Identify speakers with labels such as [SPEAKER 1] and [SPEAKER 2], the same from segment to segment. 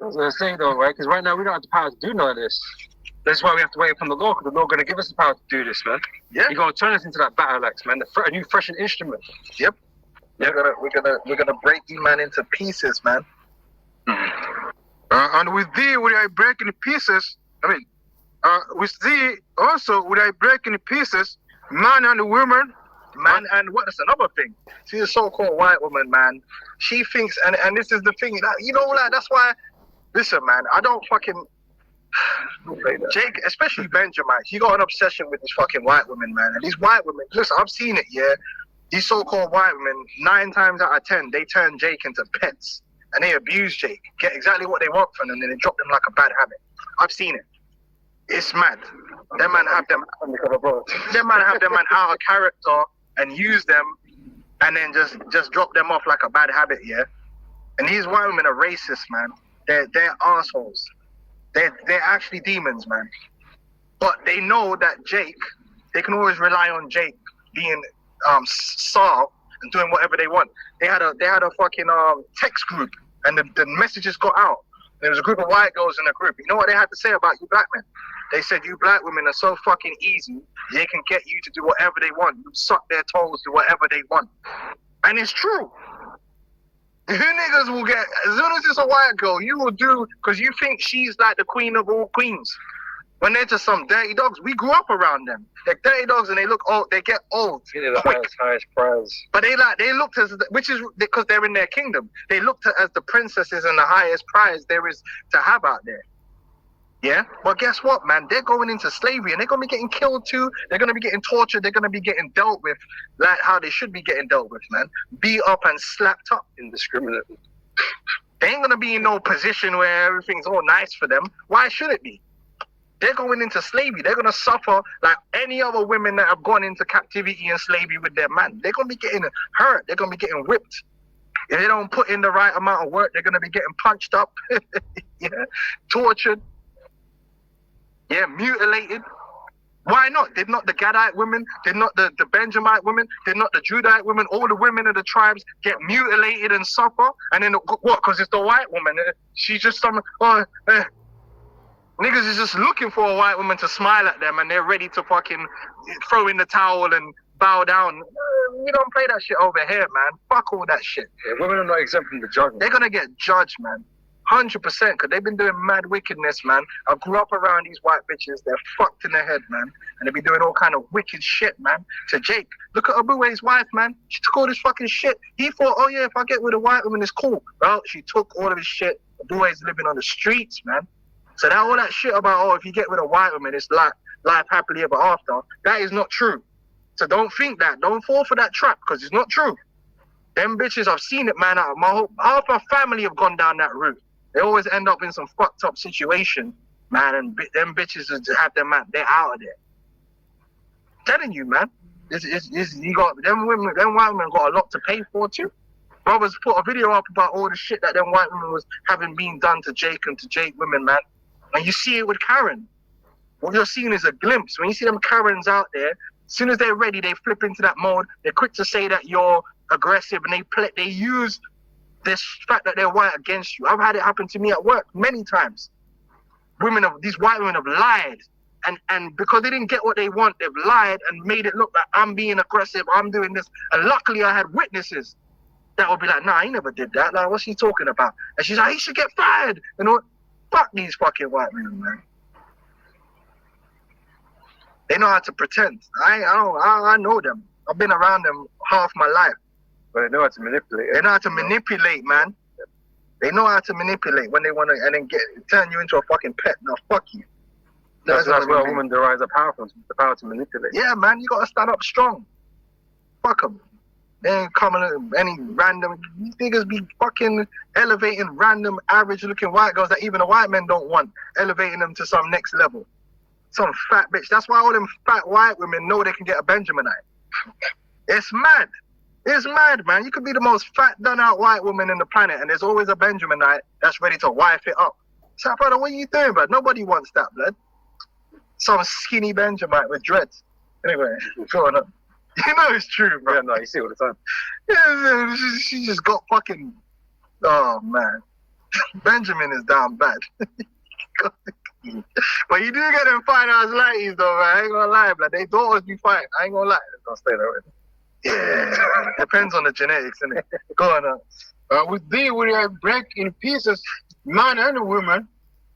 [SPEAKER 1] I was going to say though, right? Because right now we don't have the power to do none of this. That's why we have to wait upon the law, because the law going to give us the power to do this, man.
[SPEAKER 2] Yeah.
[SPEAKER 1] You're going to turn us into that battle axe, man. A new freshened instrument.
[SPEAKER 2] Yep. We're gonna break you man into pieces, man.
[SPEAKER 3] And with thee, when I break in pieces, with thee also, when I break in pieces, man and woman.
[SPEAKER 2] Man, and what's another thing? See the so-called white woman, man. She thinks, and this is the thing, that, you know, like, that's why, listen, man, I don't fucking, Jake, especially Benjamin, he got an obsession with this fucking white woman, man. And these white women, listen, I've seen it, yeah. These so-called white women, 9 times out of 10, they turn Jake into pets. And they abuse Jake, get exactly what they want from them, and then they drop them like a bad habit. I've seen it. It's mad. Them man have them out of character and use them, and then just drop them off like a bad habit, yeah. And these white women are racist, man. They're assholes. They're actually demons, man. But they know that Jake, they can always rely on Jake being soft and doing whatever they want. They had a fucking text group, and the messages got out. There was a group of white girls in the group. You know what they had to say about you black men? They said, you black women are so fucking easy, they can get you to do whatever they want. You suck their toes, do whatever they want. And it's true. You niggas will get, as soon as it's a white girl, you will do, because you think she's like the queen of all queens. When they're just some dirty dogs, we grew up around them. They're dirty dogs and they look old, they get old.
[SPEAKER 1] The highest prize.
[SPEAKER 2] But they looked as, which is because they're in their kingdom. They looked at as the princesses and the highest prize there is to have out there. Yeah? But guess what, man? They're going into slavery and they're going to be getting killed too. They're going to be getting tortured. They're going to be getting dealt with like how they should be getting dealt with, man. Beat up and slapped up.
[SPEAKER 1] Indiscriminately.
[SPEAKER 2] They ain't going to be in no position where everything's all nice for them. Why should it be? They're going into slavery. They're going to suffer like any other women that have gone into captivity and slavery with their man. They're going to be getting hurt. They're going to be getting whipped. If they don't put in the right amount of work, they're going to be getting punched up, yeah, tortured, yeah, mutilated. Why not? Did not the Gadite women, did not the Benjamite women, did not the Judite women, all the women of the tribes get mutilated and suffer? And then what? Because it's the white woman. She's just some... Niggas is just looking for a white woman to smile at them and they're ready to fucking throw in the towel and bow down. We don't play that shit over here, man. Fuck all that shit.
[SPEAKER 1] Yeah, women are not exempt from the judgment.
[SPEAKER 2] They're gonna get judged, man. 100%, because they've been doing mad wickedness, man. I grew up around these white bitches. They're fucked in the head, man. And they be doing all kind of wicked shit, man. To Jake, look at Abue's wife, man. She took all this fucking shit. He thought, oh yeah, if I get with a white woman, it's cool. Well, she took all of his shit. Abue's living on the streets, man. So that all that shit about, oh, if you get with a white woman, it's like life happily ever after. That is not true. So don't think that. Don't fall for that trap, because it's not true. Them bitches, I've seen it, man. Half my family have gone down that route. They always end up in some fucked up situation, man. And them bitches just have them, man. They're out of there. I'm telling you, man. You got them women. Them white women got a lot to pay for too. Brothers put a video up about all the shit that them white women was having been done to Jake and to Jake women, man. And you see it with Karen. What you're seeing is a glimpse. When you see them Karens out there, as soon as they're ready, they flip into that mode. They're quick to say that you're aggressive, and they use this fact that they're white against you. I've had it happen to me at work many times. These white women have lied. And because they didn't get what they want, they've lied and made it look like I'm being aggressive, I'm doing this. And luckily I had witnesses that would be like, nah, he never did that. Like, what's he talking about? And she's like, he should get fired. You know, fuck these fucking white women, man. They know how to pretend. I know them. I've been around them half my life.
[SPEAKER 1] But they know how to manipulate.
[SPEAKER 2] They know how to manipulate, man. They know how to manipulate when they want to, and then turn you into a fucking pet. No, fuck you.
[SPEAKER 1] That's where a woman derives the power from, the power to manipulate.
[SPEAKER 2] Yeah, man, you gotta stand up strong. Fuck them. They ain't coming any random. These niggas be fucking elevating random, average-looking white girls that even the white men don't want, elevating them to some next level. Some fat bitch. That's why all them fat white women know they can get a Benjaminite. It's mad. It's mad, man. You could be the most fat, done-out white woman in the planet, and there's always a Benjaminite that's ready to wife it up. So, brother, what are you doing, bro? Nobody wants that, blood. Some skinny Benjaminite with dreads. Anyway, going on. You know it's true, bro.
[SPEAKER 1] Yeah, no, you see it all the time.
[SPEAKER 2] Yeah, she just got fucking... Oh, man. Benjamin is down bad. But you do get them fine ass lighties though, man. I ain't gonna lie, but they daughters be fine. I ain't gonna lie.
[SPEAKER 1] Don't stay there.
[SPEAKER 2] Yeah, depends on the genetics, innit? Go on.
[SPEAKER 3] With thee will I break in pieces man and woman,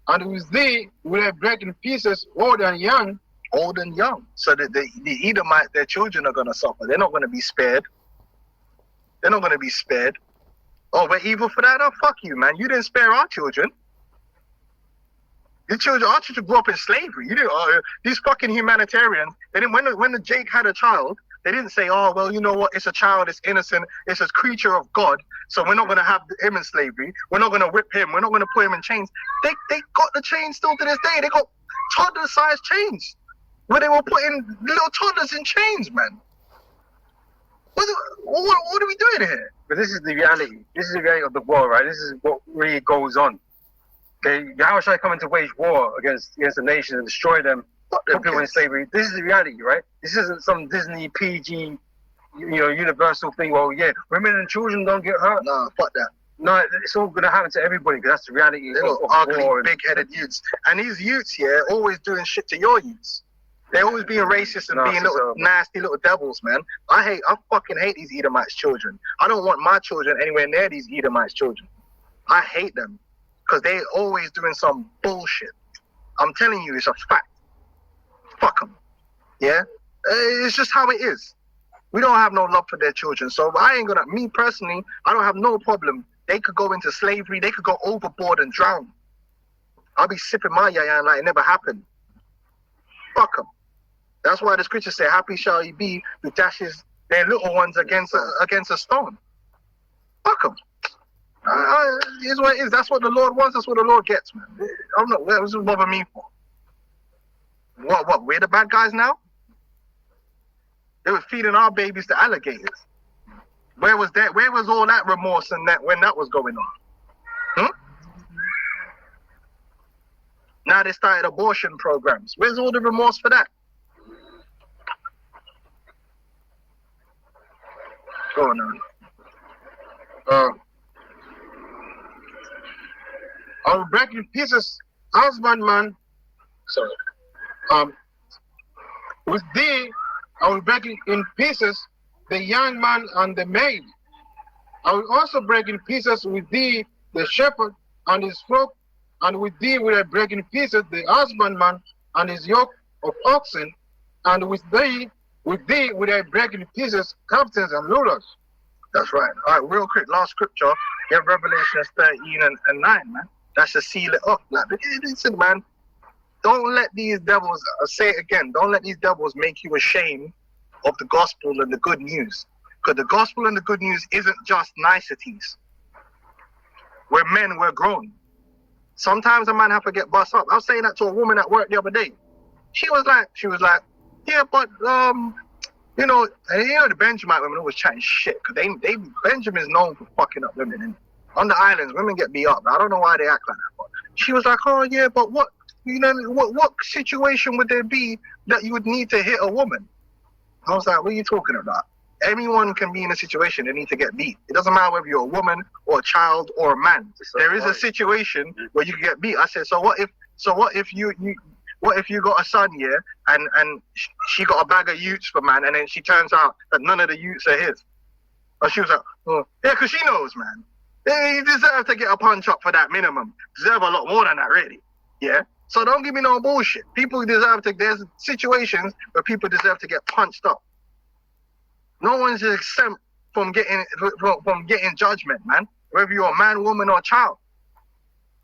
[SPEAKER 3] and with thee will I break in pieces old and young.
[SPEAKER 2] Old and young. So the Edomite, their children are gonna suffer. They're not gonna be spared. They're not gonna be spared. Oh, we're evil for that? Oh, fuck you, man. You didn't spare our children. Our children grew up in slavery. You didn't. These fucking humanitarians. They didn't. When the Jake had a child, they didn't say, "Oh, well, you know what? It's a child. It's innocent. It's a creature of God. So we're not gonna have him in slavery. We're not gonna whip him. We're not gonna put him in chains." They got the chains still to this day. They got toddler-sized chains where they were putting little toddlers in chains, man. What are we doing here?
[SPEAKER 1] But this is the reality. This is the reality of the world, right? This is what really goes on. Okay, how shall I come into wage war against the nation and destroy them, put people in slavery? This is the reality, right? This isn't some Disney PG, universal thing. Well, yeah, women and children don't get hurt.
[SPEAKER 2] Nah, fuck that.
[SPEAKER 1] No, it's all gonna happen to everybody because that's the reality.
[SPEAKER 2] They got ugly, big-headed youths, and these youths here always doing shit to your youths. They're always being racist and being little nasty little devils, man. I fucking hate these Edomites' children. I don't want my children anywhere near these Edomites' children. I hate them. Because they always doing some bullshit. I'm telling you, it's a fact. Fuck them. Yeah? It's just how it is. We don't have no love for their children. So me personally, I don't have no problem. They could go into slavery. They could go overboard and drown. I'll be sipping my yayan like it never happened. Fuck them. That's why the scriptures say, happy shall he be who dashes their little ones against a stone. Fuck them. It's what it is. That's what the Lord wants. That's what the Lord gets, man. I'm not. What does it bother me for? What? We're the bad guys now? They were feeding our babies to alligators. Where was that? Where was all that remorse and that when that was going on? Now they started abortion programs. Where's all the remorse for that? Go on.
[SPEAKER 3] I will break in pieces husbandman.
[SPEAKER 2] Sorry.
[SPEAKER 3] With thee, I will break in pieces the young man and the maid. I will also break in pieces with thee the shepherd and his flock, and with thee will I break in pieces the husbandman and his yoke of oxen, and with thee will I break in pieces captains and rulers.
[SPEAKER 2] That's right. All right, real quick, last scripture. You have Revelation 13 and 9, man. That's to seal it up. Like, listen, man, don't let these devils, I'll say it again, don't let these devils make you ashamed of the gospel and the good news. Because the gospel and the good news isn't just niceties. We're men, we're grown. Sometimes a man have to get bust up. I was saying that to a woman at work the other day. She was like, yeah, but, the Benjamin women always chatting shit. Because Benjamin's known for fucking up women, innit? On the islands, women get beat up. I don't know why they act like that. But she was like, oh yeah, but what situation would there be that you would need to hit a woman? I was like, what are you talking about? Anyone can be in a situation they need to get beat. It doesn't matter whether you're a woman or a child or a man. There is a situation where you can get beat. I said, so what if you got a son, yeah, and she got a bag of utes for man, and then she turns out that none of the utes are his. And she was like, oh, yeah, because she knows, man. They deserve to get a punch up for that minimum. Deserve a lot more than that, really. Yeah? So don't give me no bullshit. There's situations where people deserve to get punched up. No one's exempt from getting judgment, man. Whether you're a man, woman, or child.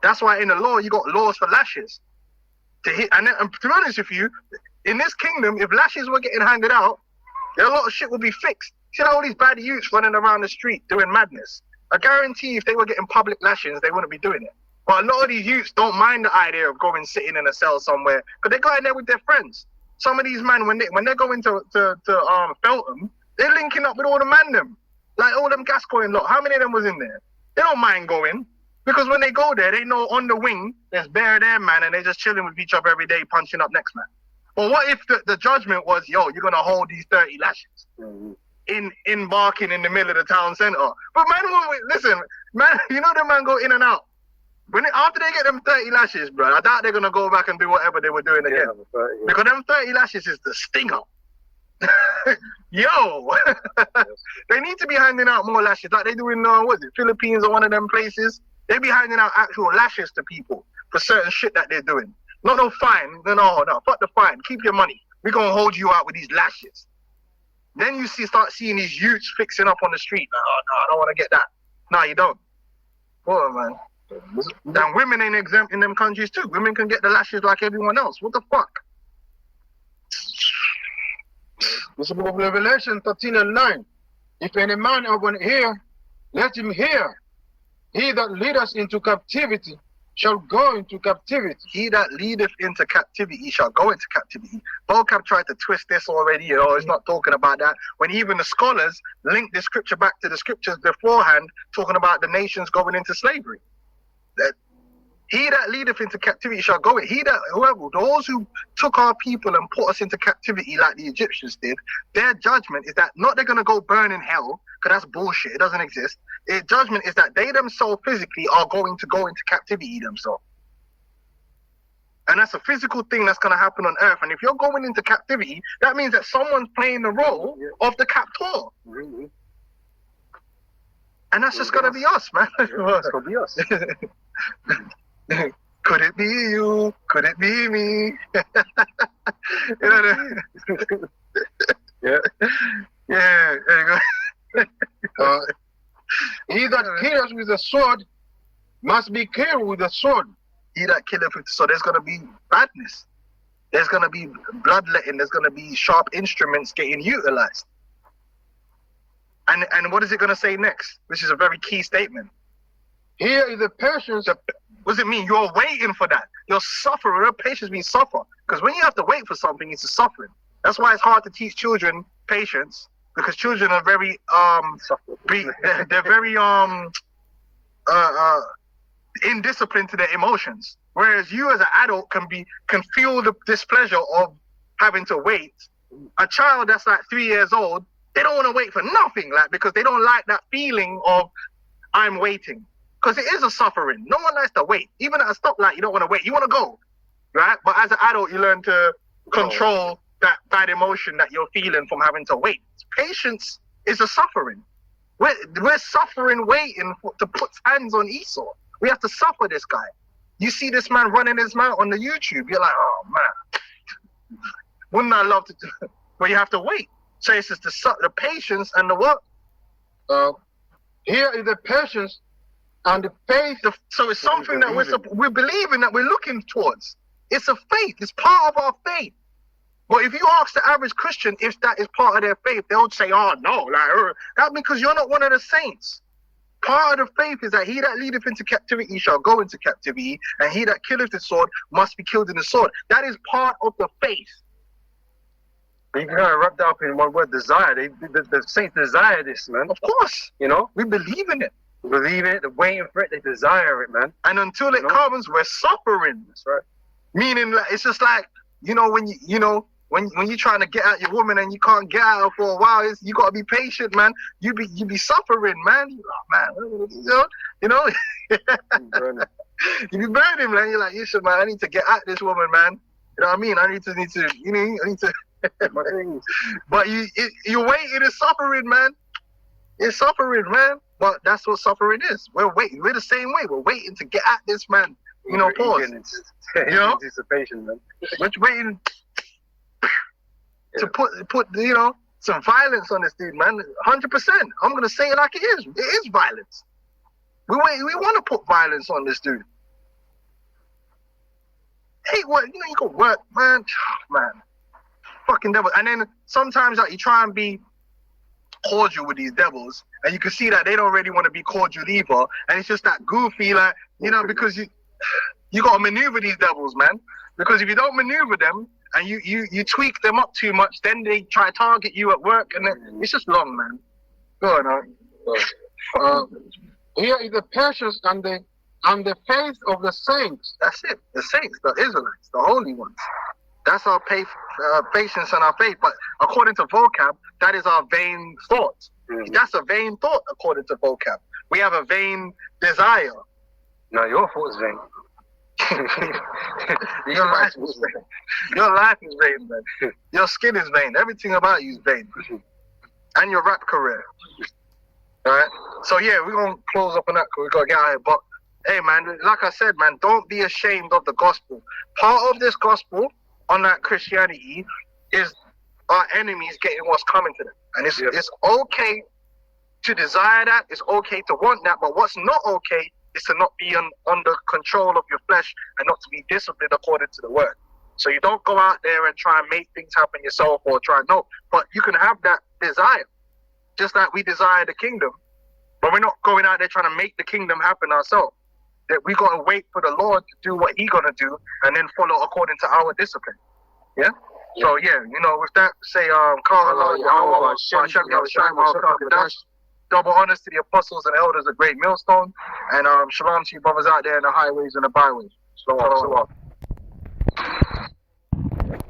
[SPEAKER 2] That's why in the law, you got laws for lashes. To hit, and to be honest with you, in this kingdom, if lashes were getting handed out, a lot of shit would be fixed. See all these bad youths running around the street doing madness. I guarantee if they were getting public lashings, they wouldn't be doing it. But a lot of these youths don't mind the idea of going sitting in a cell somewhere, because they go in there with their friends. Some of these men, when they're going to Feltham, they're linking up with all the man them, like all them Gascoigne lot. How many of them was in there? They don't mind going, because when they go there, they know on the wing there's bare there, man, and they're just chilling with each other every day, punching up next man. But what if the judgment was, yo, you're gonna hold these 30 lashes? In barking in the middle of the town centre. But man, listen, man, you know the man go in and out. After they get them 30 lashes, bro, I doubt they're gonna go back and do whatever they were doing again. Because them 30 lashes is the stinger. Yo, they need to be handing out more lashes like they do in Philippines or one of them places. They be handing out actual lashes to people for certain shit that they're doing. Not no fine. No, fuck the fine. Keep your money. We're gonna hold you out with these lashes. Then you start seeing these youths fixing up on the street. Like, oh no, I don't want to get that. No, you don't. Boy, man. And women ain't exempt in them countries too. Women can get the lashes like everyone else. What the fuck?
[SPEAKER 3] This is Revelation 13:9. If any man have an ear, let him hear. He that leadeth into captivity shall go into captivity.
[SPEAKER 2] He that leadeth into captivity shall go into captivity. Vocab tried to twist this already, it's not talking about that. When even the scholars link the scripture back to the scriptures beforehand, talking about the nations going into slavery. That he that leadeth into captivity shall go in. Those who took our people and put us into captivity like the Egyptians did, their judgment is that not they're going to go burn in hell, because that's bullshit, it doesn't exist. Their judgment is that they themselves physically are going to go into captivity themselves. And that's a physical thing that's going to happen on earth. And if you're going into captivity, that means that someone's playing the role of the captor.
[SPEAKER 1] Really?
[SPEAKER 2] And that's just going to be us, man.
[SPEAKER 1] It's going to be us.
[SPEAKER 2] Could it be you? Could it be me? You know
[SPEAKER 1] Yeah.
[SPEAKER 2] Yeah, there you go.
[SPEAKER 3] He that kills with a sword must be killed with a sword.
[SPEAKER 2] He that killeth with, so there's going to be badness. There's going to be bloodletting. There's going to be sharp instruments getting utilized. And what is it going to say next? Which is a very key statement.
[SPEAKER 3] Here is the patience.
[SPEAKER 2] What does it mean? You're waiting for that. You're suffering. Your patience means suffer. Because when you have to wait for something, it's a suffering. That's why it's hard to teach children patience, because children are very they're very indisciplined to their emotions. Whereas you as an adult can feel the displeasure of having to wait. A child that's like 3 years old, they don't want to wait for nothing, like, because they don't like that feeling of I'm waiting. Because it is a suffering. No one likes to wait. Even at a stoplight, you don't want to wait. You want to go, right? But as an adult, you learn to control that bad emotion that you're feeling from having to wait. Patience is a suffering. We're suffering waiting to put hands on Esau. We have to suffer this guy. You see this man running his mouth on the YouTube. You're like, oh, man. Wouldn't I love to do it? But you have to wait. So it's just the patience and the what?
[SPEAKER 3] Here is the patience and the faith.
[SPEAKER 2] So it's something that we're believing, that we're looking towards. It's a faith. It's part of our faith. But if you ask the average Christian if that is part of their faith, they'll say, oh, no. That's because you're not one of the saints. Part of the faith is that he that leadeth into captivity shall go into captivity, and he that killeth the sword must be killed in the sword. That is part of the faith.
[SPEAKER 1] You can kind of wrap that up in one word: desire. The saints desire this, man.
[SPEAKER 2] Of course.
[SPEAKER 1] You know?
[SPEAKER 2] We believe in it.
[SPEAKER 1] We believe in it. They're waiting for it. They desire it, man.
[SPEAKER 2] And until it comes, we're suffering.
[SPEAKER 1] That's right.
[SPEAKER 2] Meaning, like, it's just like, when you're trying to get at your woman and you can't get at her for a while, you got to be patient, man. You be suffering, man. You be burning, man. You're like, you should, man. I need to get at this woman, man. You know what I mean? I need to. But you're waiting is suffering, man. It's suffering, man. But that's what suffering is. We're waiting. We're the same way. We're waiting to get at this man. Pause.
[SPEAKER 1] Anticipation, man.
[SPEAKER 2] We're waiting to put some violence on this dude, man. 100%. I'm gonna say it like it is. It is violence. We want to put violence on this dude. Hey, what? You go work, man. Man, fucking devil. And then sometimes you try and be cordial with these devils, and you can see that they don't really want to be cordial either. And it's just that goofy, like, because you got to maneuver these devils, man. Because if you don't maneuver them and you tweak them up too much, then they try to target you at work, and it's just long, man. Go on,
[SPEAKER 3] here is the patience and the faith of the saints.
[SPEAKER 2] That's it. The saints, the Israelites, the holy ones. That's our patience and our faith. But according to vocab, that is our vain thought. Mm-hmm. That's a vain thought according to vocab. We have a vain desire.
[SPEAKER 1] No, your fault is vain.
[SPEAKER 2] Your life is vain. Your life is vain, man. Your skin is vain. Everything about you is vain. And your rap career. Alright? So yeah, we're gonna close up on that because we gotta get out of here. But hey man, like I said, man, don't be ashamed of the gospel. Part of this gospel, unlike Christianity, is our enemies getting what's coming to them. And it's okay to desire that, it's okay to want that, but what's not okay is to not be under control of your flesh and not to be disciplined according to the word. So you don't go out there and try and make things happen yourself or try, no, but you can have that desire. Just like we desire the kingdom, but we're not going out there trying to make the kingdom happen ourselves. That we got to wait for the Lord to do what He's going to do and then follow according to our discipline. Yeah? So, yeah, you know, with that, say, that's double honors to the apostles and elders of Great Millstone. And shalom to you brothers out there in the highways and the byways. Shalom.